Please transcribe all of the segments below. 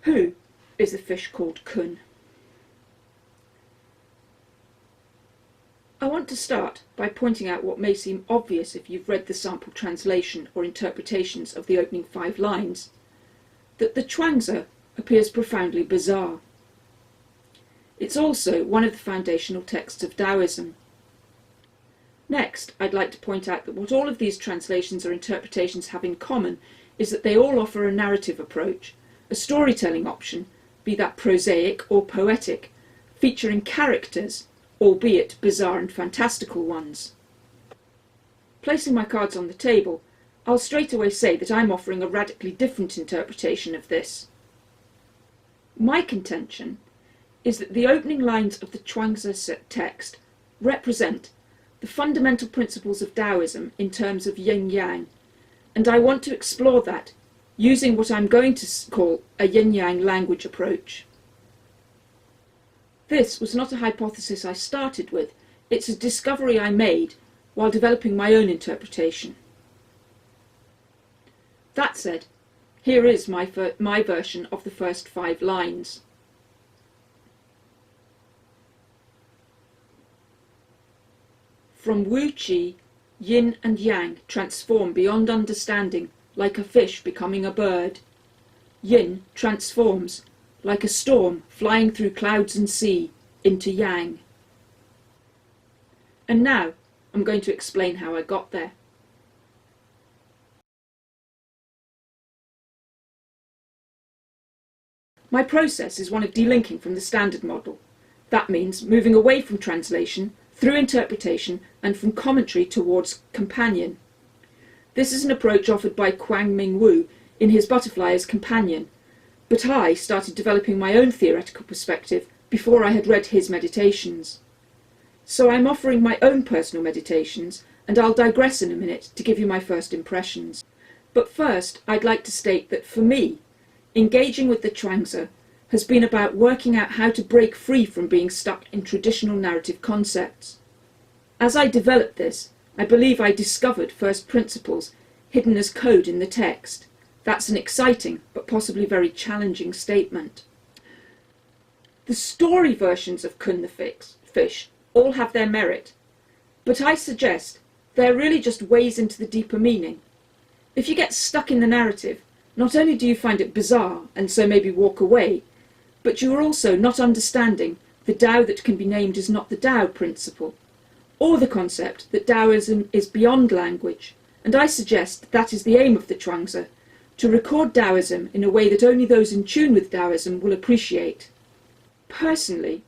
Who is the fish called kun? I want to start by pointing out what may seem obvious if you've read the sample translation or interpretations of the opening 5 lines, that the chuangzi appears profoundly bizarre. It's also one of the foundational texts of Taoism. Next, I'd like to point out that what all of these translations or interpretations have in common is that they all offer a narrative approach, a storytelling option, be that prosaic or poetic, featuring characters, albeit bizarre and fantastical ones. Placing my cards on the table, I'll straight away say that I'm offering a radically different interpretation of this. My contention is that the opening lines of the chuangzi text represent the fundamental principles of Taoism in terms of yin-yang, and I want to explore that using what I'm going to call a yin-yang language approach. This was not a hypothesis I started with, it's a discovery I made while developing my own interpretation. That said, here is my version of the first 5 lines. From Wu Qi, yin and yang transform beyond understanding, like a fish becoming a bird. Yin transforms, like a storm flying through clouds and sea, into yang. And now I'm going to explain how I got there. My process is one of delinking from the standard model. That means moving away from translation, through interpretation, and from commentary towards companion. This is an approach offered by Kwang-Ming Wu in his Butterfly as Companion, but I started developing my own theoretical perspective before I had read his meditations. So I'm offering my own personal meditations, and I'll digress in a minute to give you my first impressions. But first, I'd like to state that for me, engaging with the chuangzi has been about working out how to break free from being stuck in traditional narrative concepts. As I developed this, I believe I discovered first principles hidden as code in the text. That's an exciting, but possibly very challenging statement. The story versions of Kun the fish all have their merit, but I suggest they're really just ways into the deeper meaning. If you get stuck in the narrative, not only do you find it bizarre and so maybe walk away, but you are also not understanding the Tao that can be named as not the Tao principle, or the concept that Taoism is beyond language, and I suggest that is the aim of the chuangzi, to record Taoism in a way that only those in tune with Taoism will appreciate. Personally,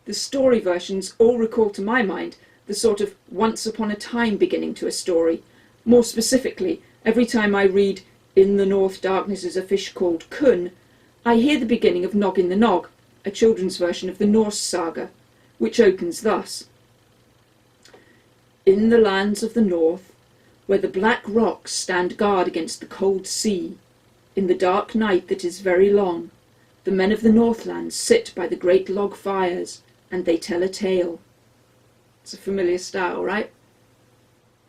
the story versions all recall to my mind the sort of once upon a time beginning to a story. More specifically, every time I read "In the North Darkness is a Fish Called Kun," I hear the beginning of Nog in the Nog, a children's version of the Norse saga, which opens thus. In the lands of the north, where the black rocks stand guard against the cold sea, in the dark night that is very long, the men of the Northlands sit by the great log fires, and they tell a tale. It's a familiar style, right?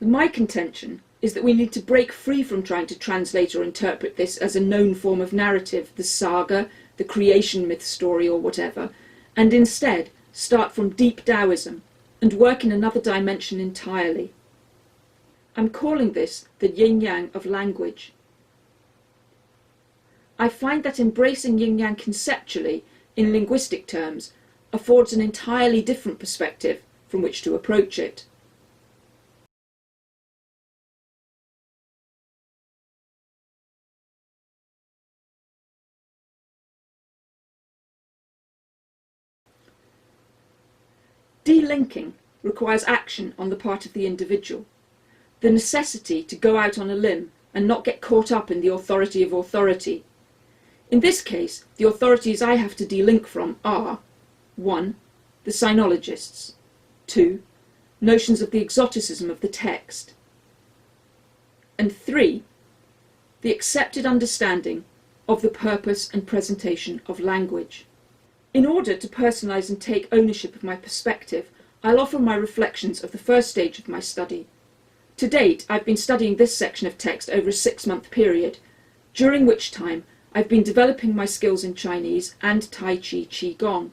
My contention is that we need to break free from trying to translate or interpret this as a known form of narrative, the saga, the creation myth story or whatever, and instead start from deep Taoism and work in another dimension entirely. I'm calling this the yin-yang of language. I find that embracing yin-yang conceptually, in linguistic terms, affords an entirely different perspective from which to approach it. Delinking requires action on the part of the individual, the necessity to go out on a limb and not get caught up in the authority of authority. In this case, the authorities I have to delink from are 1. The sinologists, 2. Notions of the exoticism of the text, and 3. The accepted understanding of the purpose and presentation of language. In order to personalise and take ownership of my perspective, I'll offer my reflections of the first stage of my study. To date, I've been studying this section of text over a 6-month period, during which time I've been developing my skills in Chinese and Tai Chi Qigong,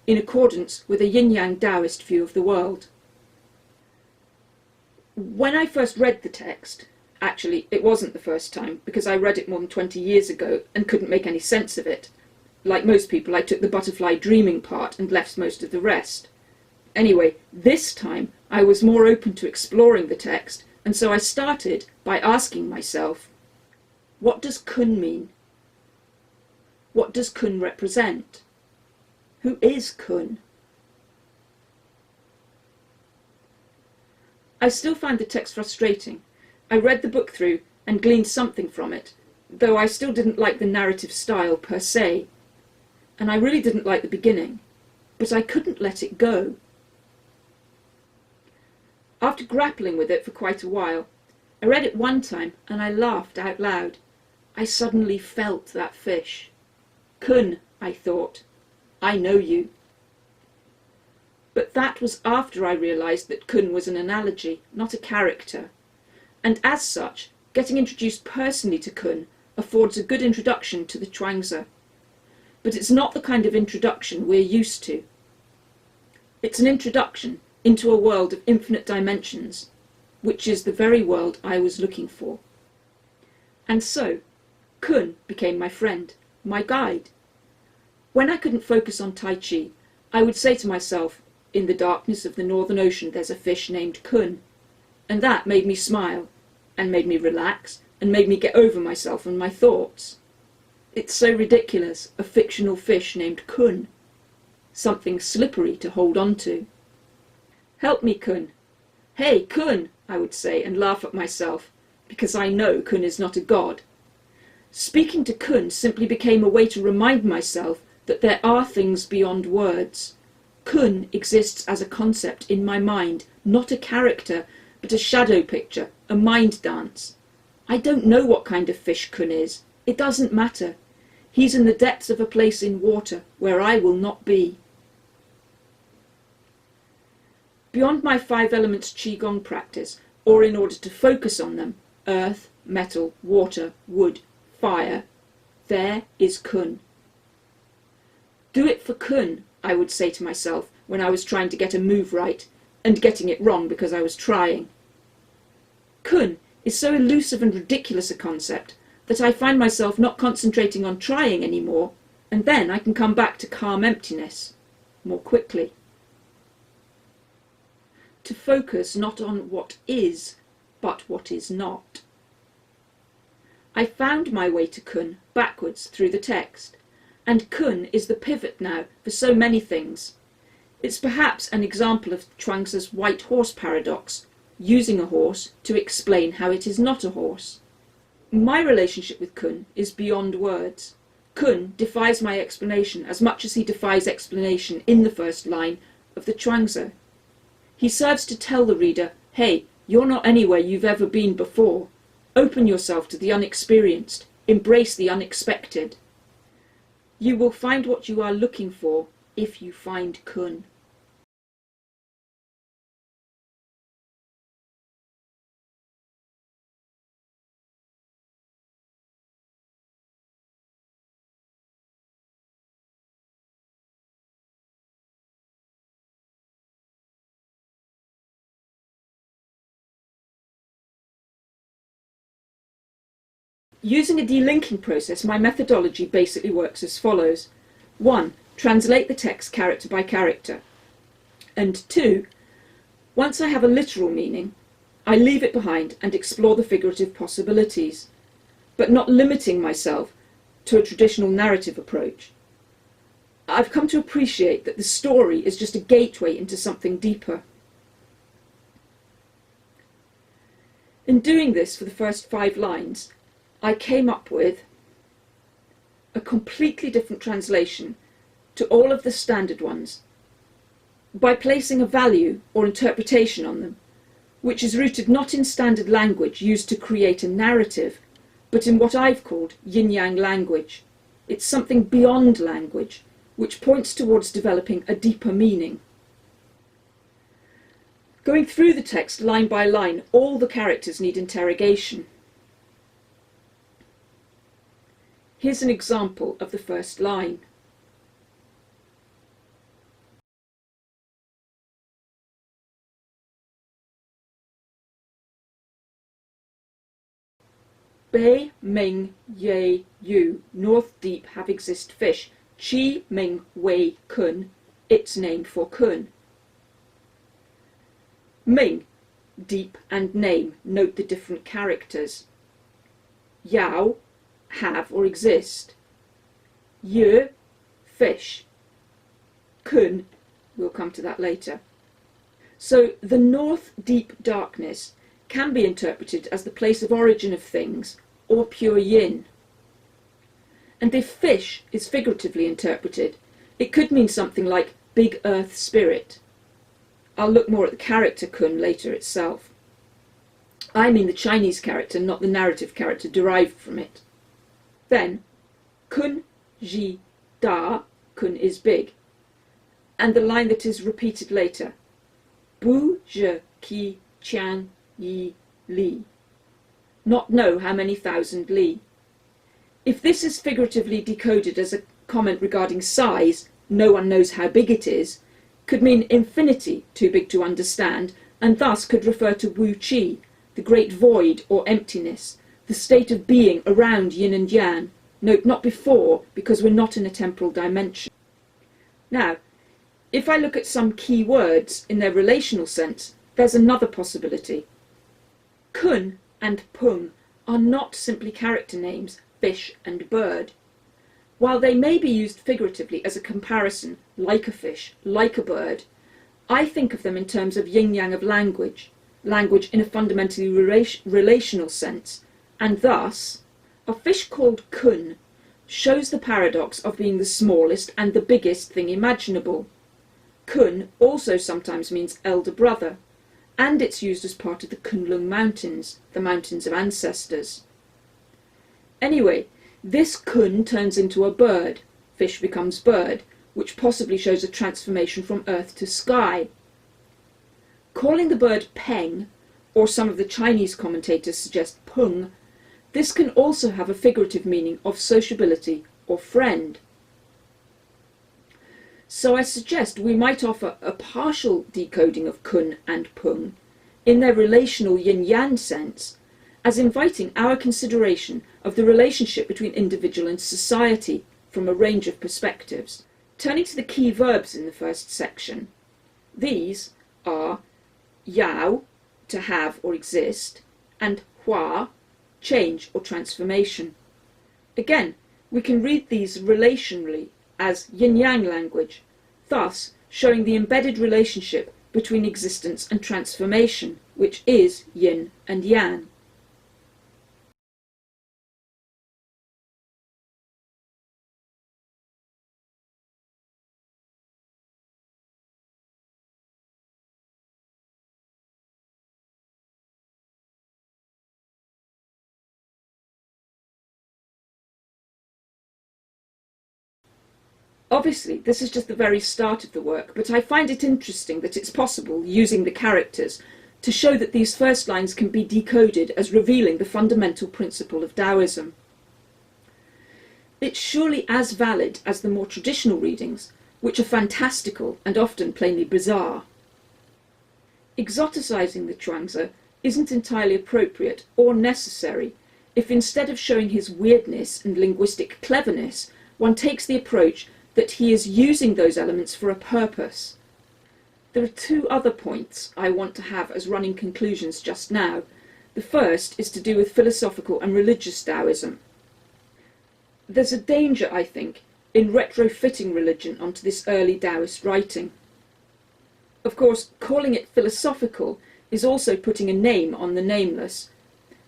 in accordance with a yin-yang Taoist view of the world. When I first read the text, actually it wasn't the first time, because I read it more than 20 years ago and couldn't make any sense of it. Like most people, I took the butterfly dreaming part and left most of the rest. Anyway, this time I was more open to exploring the text, and so I started by asking myself, what does kun mean? What does kun represent? Who is kun? I still find the text frustrating. I read the book through and gleaned something from it, though I still didn't like the narrative style per se. And I really didn't like the beginning, but I couldn't let it go. After grappling with it for quite a while, I read it one time and I laughed out loud. I suddenly felt that fish. Kun, I thought, I know you. But that was after I realised that kun was an analogy, not a character. And as such, getting introduced personally to kun affords a good introduction to the Chuangzi. But it's not the kind of introduction we're used to. It's an introduction into a world of infinite dimensions, which is the very world I was looking for. And so, kun became my friend, my guide. When I couldn't focus on Tai Chi, I would say to myself, in the darkness of the Northern Ocean there's a fish named kun, and that made me smile, and made me relax, and made me get over myself and my thoughts. It's so ridiculous, a fictional fish named kun. Something slippery to hold on to. Help me, kun. Hey, kun, I would say, and laugh at myself, because I know kun is not a god. Speaking to kun simply became a way to remind myself that there are things beyond words. Kun exists as a concept in my mind, not a character, but a shadow picture, a mind dance. I don't know what kind of fish kun is. It doesn't matter. He's in the depths of a place in water where I will not be. Beyond my 5 elements Qigong practice, or in order to focus on them, earth, metal, water, wood, fire, there is kun. Do it for kun, I would say to myself when I was trying to get a move right, and getting it wrong because I was trying. Kun is so elusive and ridiculous a concept that I find myself not concentrating on trying anymore, and then I can come back to calm emptiness more quickly. To focus not on what is, but what is not. I found my way to kun backwards through the text, and kun is the pivot now for so many things. It's perhaps an example of Chuangzi's white horse paradox, using a horse to explain how it is not a horse. My relationship with kun is beyond words. Kun defies my explanation as much as he defies explanation in the first line of the Chuangzi. He serves to tell the reader, hey, you're not anywhere you've ever been before. Open yourself to the unexperienced. Embrace the unexpected. You will find what you are looking for if you find kun. Using a delinking process, my methodology basically works as follows. 1. Translate the text character by character. And 2. Once I have a literal meaning, I leave it behind and explore the figurative possibilities, but not limiting myself to a traditional narrative approach. I've come to appreciate that the story is just a gateway into something deeper. In doing this for the first 5 lines, I came up with a completely different translation to all of the standard ones by placing a value or interpretation on them, which is rooted not in standard language used to create a narrative, but in what I've called yin-yang language. It's something beyond language, which points towards developing a deeper meaning. Going through the text line by line, all the characters need interrogation. Here's an example of the first line. Bei Ming Ye Yu, north deep have exist fish. Chi Ming Wei Kun, its name for Kun. Ming, deep and name, note the different characters. Yao, have or exist. Yu, fish. Kun, we'll come to that later. So the north deep darkness can be interpreted as the place of origin of things, or pure yin. And if fish is figuratively interpreted, it could mean something like big earth spirit. I'll look more at the character Kun later itself. I mean the Chinese character, not the narrative character derived from it. Then, Kun Ji Da, Kun is big. And the line that is repeated later, Bu Je Ki Qian Yi Li, not know how many thousand li. If this is figuratively decoded as a comment regarding size, no one knows how big it is, could mean infinity, too big to understand, and thus could refer to Wu Qi, the great void or emptiness, the state of being around yin and yang. Note, not before, because we're not in a temporal dimension. Now, if I look at some key words in their relational sense, there's another possibility. Kun and Pung are not simply character names, fish and bird. While they may be used figuratively as a comparison, like a fish, like a bird, I think of them in terms of yin-yang of language, language in a fundamentally relational sense, and thus, a fish called Kun shows the paradox of being the smallest and the biggest thing imaginable. Kun also sometimes means elder brother, and it's used as part of the Kunlun Mountains, the mountains of ancestors. Anyway, this Kun turns into a bird, fish becomes bird, which possibly shows a transformation from earth to sky. Calling the bird Peng, or some of the Chinese commentators suggest Pung, this can also have a figurative meaning of sociability or friend. So I suggest we might offer a partial decoding of Kun and Pung in their relational yin-yang sense, as inviting our consideration of the relationship between individual and society from a range of perspectives. Turning to the key verbs in the first section, these are yao, to have or exist, and hua, change or transformation. Again, we can read these relationally as yin-yang language, thus showing the embedded relationship between existence and transformation, which is yin and yang. Obviously, this is just the very start of the work, but I find it interesting that it's possible, using the characters, to show that these first lines can be decoded as revealing the fundamental principle of Taoism. It's surely as valid as the more traditional readings, which are fantastical and often plainly bizarre. Exoticizing the Chuangzi isn't entirely appropriate or necessary if instead of showing his weirdness and linguistic cleverness, one takes the approach that he is using those elements for a purpose. There are two other points I want to have as running conclusions just now. The first is to do with philosophical and religious Taoism. There's a danger, I think, in retrofitting religion onto this early Taoist writing. Of course, calling it philosophical is also putting a name on the nameless,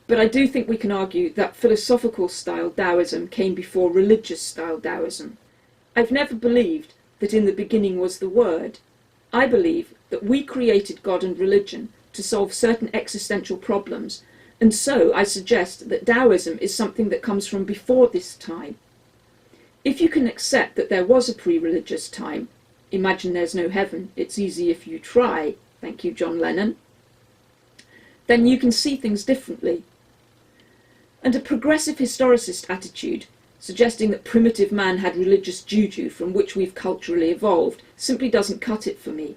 but I do think we can argue that philosophical style Taoism came before religious style Taoism. I've never believed that in the beginning was the Word. I believe that we created God and religion to solve certain existential problems, and so I suggest that Taoism is something that comes from before this time. If you can accept that there was a pre-religious time, imagine there's no heaven, it's easy if you try, thank you John Lennon, then you can see things differently. And a progressive historicist attitude suggesting that primitive man had religious juju from which we've culturally evolved, simply doesn't cut it for me.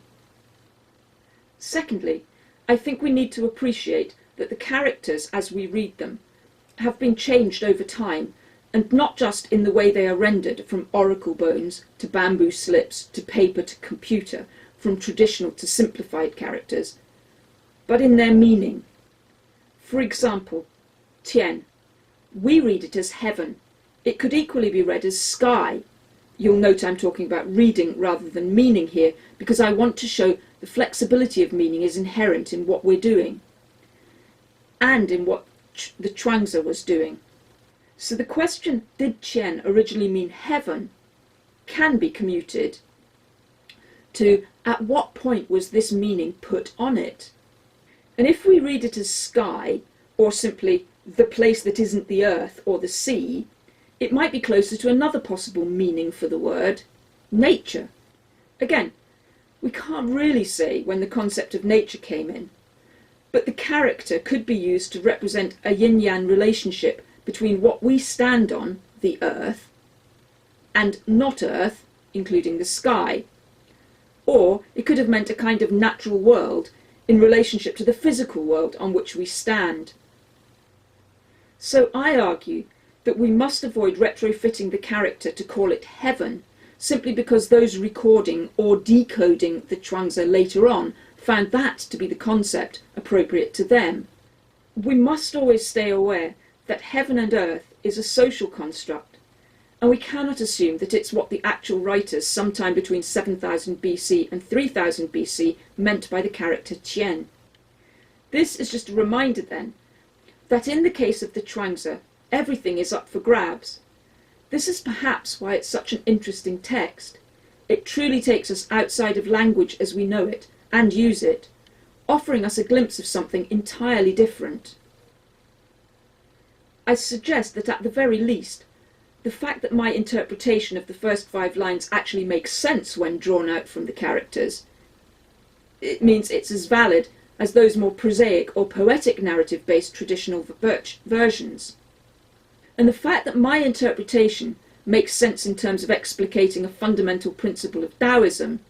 Secondly, I think we need to appreciate that the characters, as we read them, have been changed over time, and not just in the way they are rendered, from oracle bones to bamboo slips to paper to computer, from traditional to simplified characters, but in their meaning. For example, Tian. We read it as heaven. It could equally be read as sky. You'll note I'm talking about reading rather than meaning here, because I want to show the flexibility of meaning is inherent in what we're doing, and in what the Chuangzi was doing. So the question, did Qian originally mean heaven, can be commuted to, at what point was this meaning put on it? And if we read it as sky, or simply the place that isn't the earth or the sea, it might be closer to another possible meaning for the word, nature. Again, we can't really say when the concept of nature came in, but the character could be used to represent a yin-yang relationship between what we stand on, the earth, and not earth, including the sky. Or it could have meant a kind of natural world in relationship to the physical world on which we stand. So I argue that we must avoid retrofitting the character to call it heaven, simply because those recording or decoding the Chuangzi later on found that to be the concept appropriate to them. We must always stay aware that heaven and earth is a social construct, and we cannot assume that it's what the actual writers sometime between 7000 BC and 3000 BC meant by the character Qian. This is just a reminder then that in the case of the Chuangzi, everything is up for grabs. This is perhaps why it's such an interesting text. It truly takes us outside of language as we know it and use it, offering us a glimpse of something entirely different. I suggest that at the very least, the fact that my interpretation of the first 5 lines actually makes sense when drawn out from the characters, it means it's as valid as those more prosaic or poetic narrative-based traditional versions. And the fact that my interpretation makes sense in terms of explicating a fundamental principle of Taoism,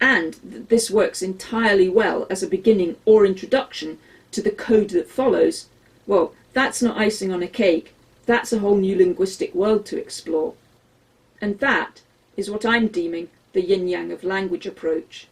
and that this works entirely well as a beginning or introduction to the code that follows, well, that's not icing on a cake, that's a whole new linguistic world to explore. And that is what I'm deeming the yin-yang of language approach.